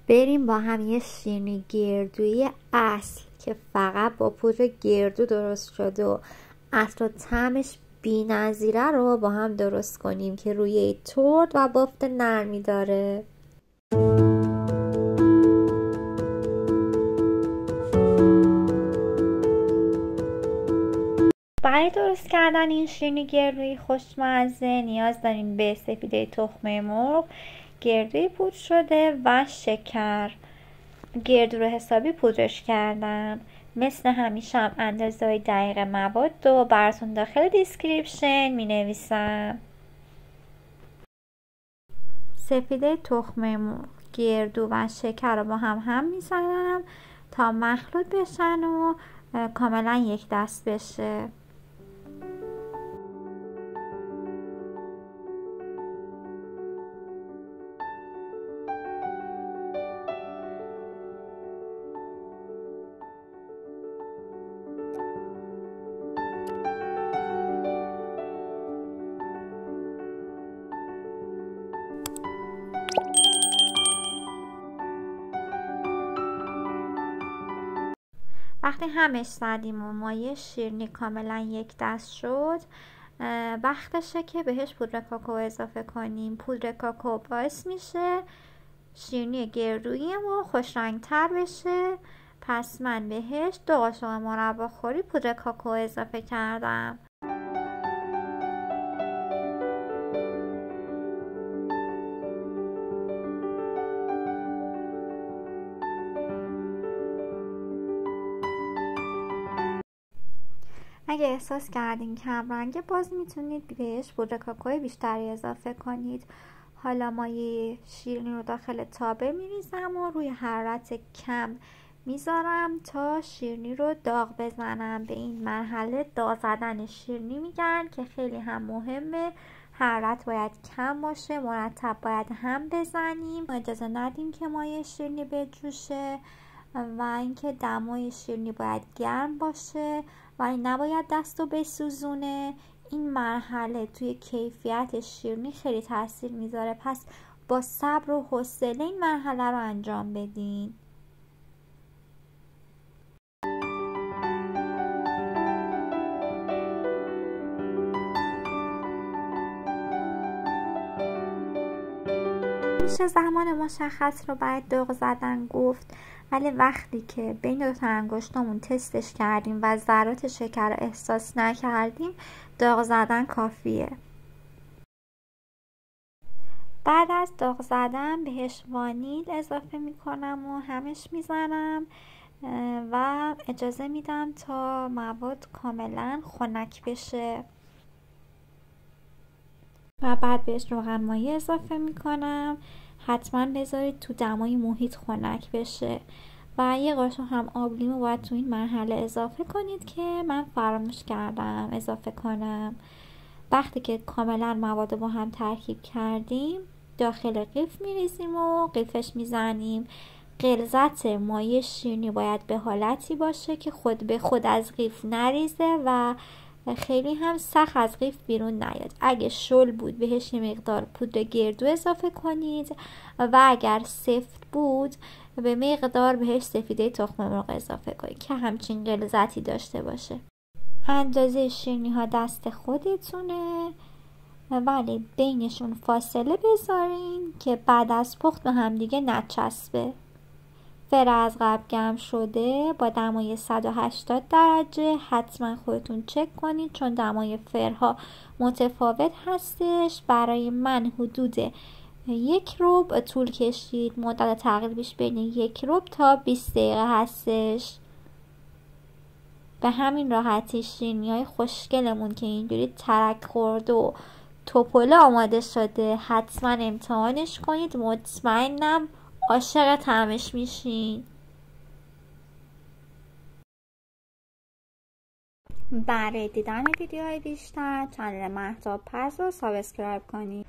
بریم با هم یه شیرینی گردویی اصل که فقط با پودر گردو درست شده و اصل و طعمش بی‌نظیره رو با هم درست کنیم که روی ترد و بافت نرمی داره. برای درست کردن این شیرینی گردویی خوشمزه نیاز داریم به سفیده تخم مرغ، گردویی پودر شده و شکر. گردو رو حسابی پودرش کردم. مثل همیشه هم اندازه‌های دقیق مواد رو براتون داخل دیسکریپشن می نویسم. سفیده تخم مرغ، گردو و شکر رو با هم میزنم تا مخلوط بشن و کاملا یک دست بشه. وقتی همش زدیم و مایه شیرینی کاملا یک دست شد، وقتشه که بهش پودر کاکائو اضافه کنیم. پودر کاکائو باعث میشه شیرینی گردویی ما خوش رنگ تر بشه. پس من بهش 2 قاشق مربا خوری پودر کاکائو اضافه کردم. اگه احساس کردین کم رنگه باز میتونید بهش پودر کاکائو بیشتری اضافه کنید. حالا مایه شیرینی رو داخل تابه میریزم و روی حرارت کم میذارم تا شیرینی رو داغ بزنم. به این مرحله داغ زدن شیرینی میگن که خیلی هم مهمه. حرارت باید کم باشه، مرتب باید هم بزنیم، اجازه ندیم که مایه شیرینی بجوشه و اینکه دمای شیرینی باید گرم باشه ولی نباید دستو بسوزونه. این مرحله توی کیفیت شیرینی خیلی تاثیر میذاره، پس با صبر و حوصله این مرحله رو انجام بدین. میشه زمان مشخص رو برای داغ زدن گفت، ولی وقتی که بین 2 تا انگشتامون تستش کردیم و ذرات شکر رو احساس نکردیم داغ زدن کافیه. بعد از داغ زدن بهش وانیل اضافه میکنم و همش میزنم و اجازه میدم تا مواد کاملا خنک بشه و بعد بهش روغن مایه اضافه میکنم. حتما بذارید تو دمای محیط خنک بشه و 1 قاشق هم آب لیمو باید تو این مرحله اضافه کنید که من فراموش کردم اضافه کنم. وقتی که کاملا مواد با هم ترکیب کردیم داخل قیف میریزیم و قیفش میزنیم. غلظت مایه شیرینی باید به حالتی باشه که خود به خود از قیف نریزه و خیلی هم سخت از قیف بیرون نیاد. اگه شل بود بهش یه مقدار پودر گردو اضافه کنید و اگر سفت بود به مقدار بهش سفیده تخم مرغ اضافه کنید که همچین غلظتی داشته باشه. اندازه شیرینی ها دست خودتونه ولی بینشون فاصله بذارین که بعد از پخت به هم دیگه نچسبه. فر از قبل گرم شده با دمای 180 درجه. حتما خودتون چک کنید چون دمای فرها متفاوت هستش. برای من حدود 1 ربع طول کشید. مدت تقریبش بین 1 ربع تا 20 دقیقه هستش. به همین راحتی شیرینی‌های خوشگلمون که اینجوری ترک خورده و توپله آماده شده حتما امتحانش کنید. مطمئنم عاشق طعمش میشین. برای دیدن ویدیوهای بیشتر کانال مهتاب پز رو سابسکرایب کنید.